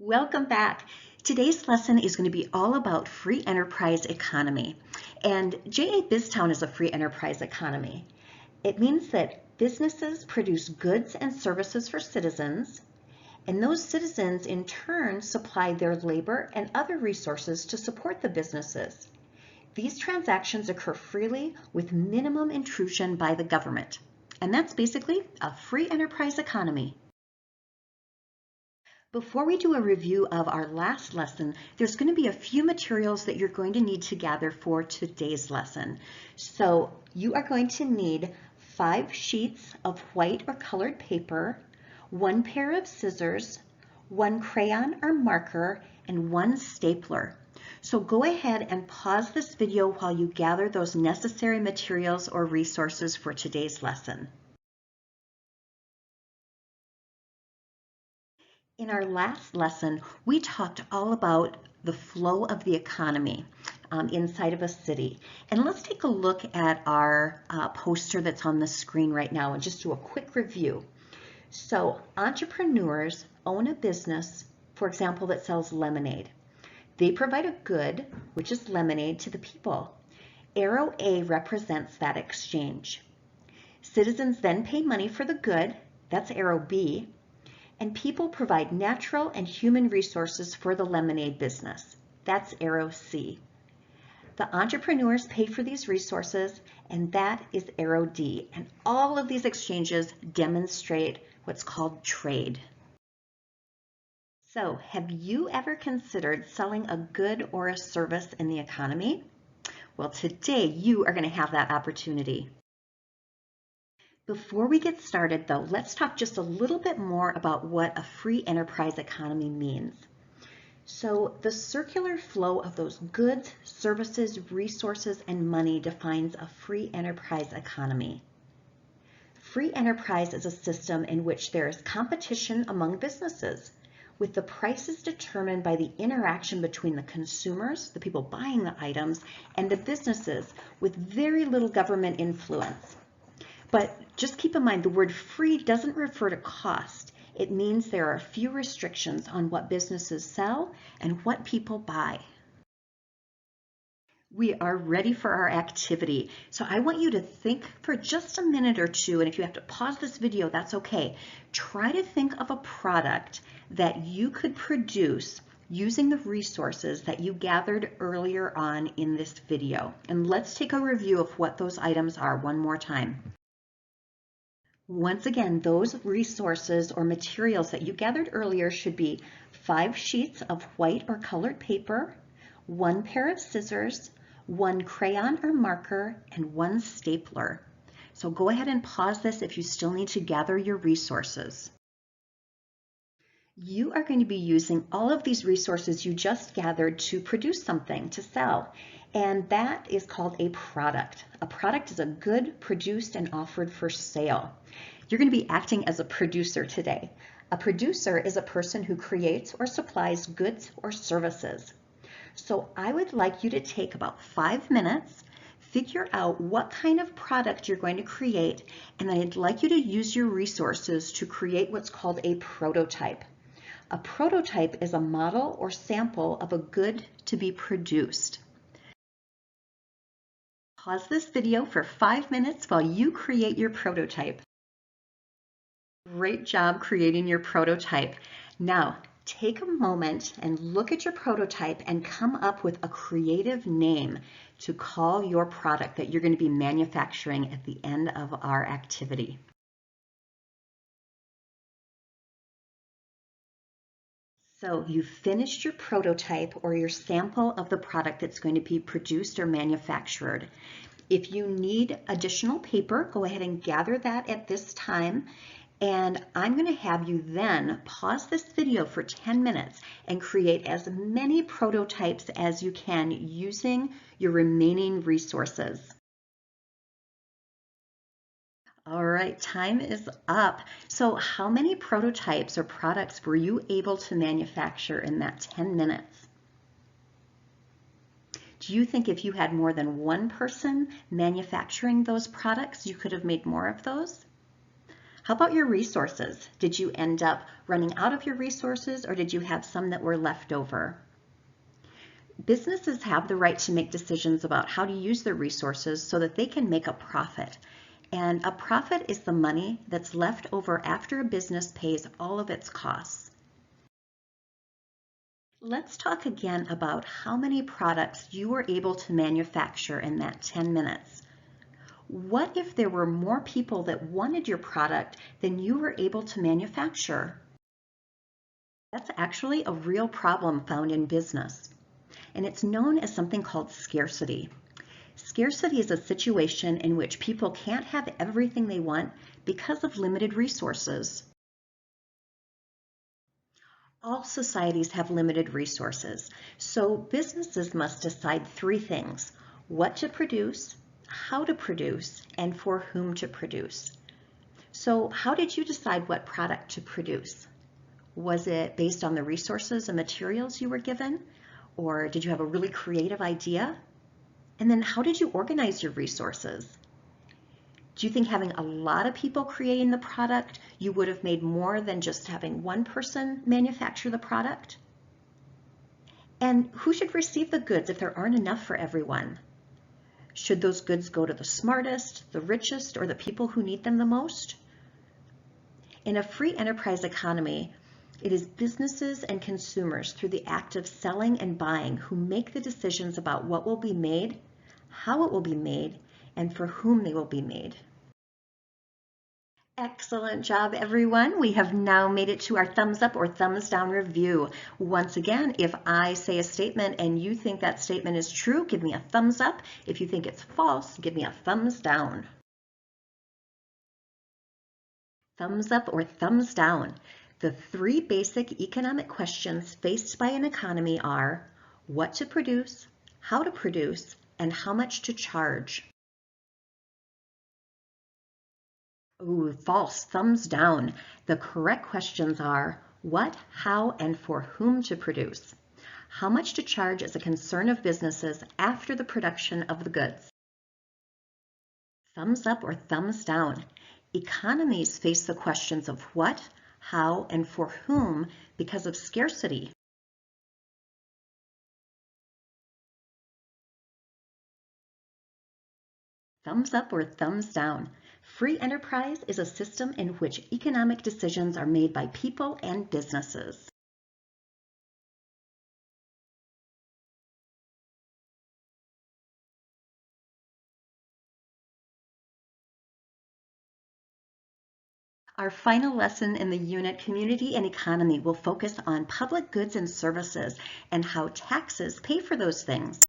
Welcome back. Today's lesson is going to be all about free enterprise economy. And JA BizTown is a free enterprise economy. It means that businesses produce goods and services for citizens, and those citizens in turn supply their labor and other resources to support the businesses. These transactions occur freely with minimum intrusion by the government. And that's basically a free enterprise economy. Before we do a review of our last lesson, there's going to be a few materials that you're going to need to gather for today's lesson. So you are going to need 5 sheets of white or colored paper, 1 pair of scissors, 1 crayon or marker, and 1 stapler. So go ahead and pause this video while you gather those necessary materials or resources for today's lesson. In our last lesson, we talked all about the flow of the economy inside of a city. And let's take a look at our poster that's on the screen right now and just do a quick review. So entrepreneurs own a business, for example, that sells lemonade. They provide a good, which is lemonade, to the people. Arrow A represents that exchange. Citizens then pay money for the good, that's arrow B, and people provide natural and human resources for the lemonade business. That's arrow C. The entrepreneurs pay for these resources, and that is arrow D. And all of these exchanges demonstrate what's called trade. So, have you ever considered selling a good or a service in the economy? Well, today you are going to have that opportunity. Before we get started though, let's talk just a little bit more about what a free enterprise economy means. So the circular flow of those goods, services, resources, and money defines a free enterprise economy. Free enterprise is a system in which there is competition among businesses, with the prices determined by the interaction between the consumers, the people buying the items, and the businesses, with very little government influence. But just keep in mind, the word free doesn't refer to cost. It means there are few restrictions on what businesses sell and what people buy. We are ready for our activity. So I want you to think for just a minute or two, and if you have to pause this video, that's okay. Try to think of a product that you could produce using the resources that you gathered earlier on in this video. And let's take a review of what those items are one more time. Once again, those resources or materials that you gathered earlier should be 5 sheets of white or colored paper, 1 pair of scissors, 1 crayon or marker, and 1 stapler. So go ahead and pause this if you still need to gather your resources. You are going to be using all of these resources you just gathered to produce something to sell, and that is called a product. A product is a good produced and offered for sale. You're going to be acting as a producer today. A producer is a person who creates or supplies goods or services. So I would like you to take about 5 minutes, figure out what kind of product you're going to create, and then I'd like you to use your resources to create what's called a prototype. A prototype is a model or sample of a good to be produced. Pause this video for 5 minutes while you create your prototype. Great job creating your prototype. Now, take a moment and look at your prototype and come up with a creative name to call your product that you're going to be manufacturing at the end of our activity. So you've finished your prototype or your sample of the product that's going to be produced or manufactured. If you need additional paper, go ahead and gather that at this time. And I'm going to have you then pause this video for 10 minutes and create as many prototypes as you can using your remaining resources. All right, time is up. So how many prototypes or products were you able to manufacture in that 10 minutes? Do you think if you had more than one person manufacturing those products, you could have made more of those? How about your resources? Did you end up running out of your resources, or did you have some that were left over? Businesses have the right to make decisions about how to use their resources so that they can make a profit. And a profit is the money that's left over after a business pays all of its costs. Let's talk again about how many products you were able to manufacture in that 10 minutes. What if there were more people that wanted your product than you were able to manufacture? That's actually a real problem found in business, and it's known as something called scarcity. Scarcity is a situation in which people can't have everything they want because of limited resources. All societies have limited resources, so businesses must decide three things: what to produce, how to produce, and for whom to produce. So how did you decide what product to produce? Was it based on the resources and materials you were given? Or did you have a really creative idea? And then how did you organize your resources? Do you think having a lot of people creating the product, you would have made more than just having one person manufacture the product? And who should receive the goods if there aren't enough for everyone? Should those goods go to the smartest, the richest, or the people who need them the most? In a free enterprise economy, it is businesses and consumers through the act of selling and buying who make the decisions about what will be made, how it will be made, and for whom they will be made. Excellent job, everyone. We have now made it to our thumbs up or thumbs down review. Once again, if I say a statement and you think that statement is true, give me a thumbs up. If you think it's false, give me a thumbs down. Thumbs up or thumbs down. The three basic economic questions faced by an economy are: what to produce, how to produce, and how much to charge. Ooh, false, thumbs down. The correct questions are: what, how, and for whom to produce. How much to charge is a concern of businesses after the production of the goods. Thumbs up or thumbs down. Economies face the questions of what, how, and for whom because of scarcity. Thumbs up or thumbs down. Free enterprise is a system in which economic decisions are made by people and businesses. Our final lesson in the unit Community and Economy will focus on public goods and services and how taxes pay for those things.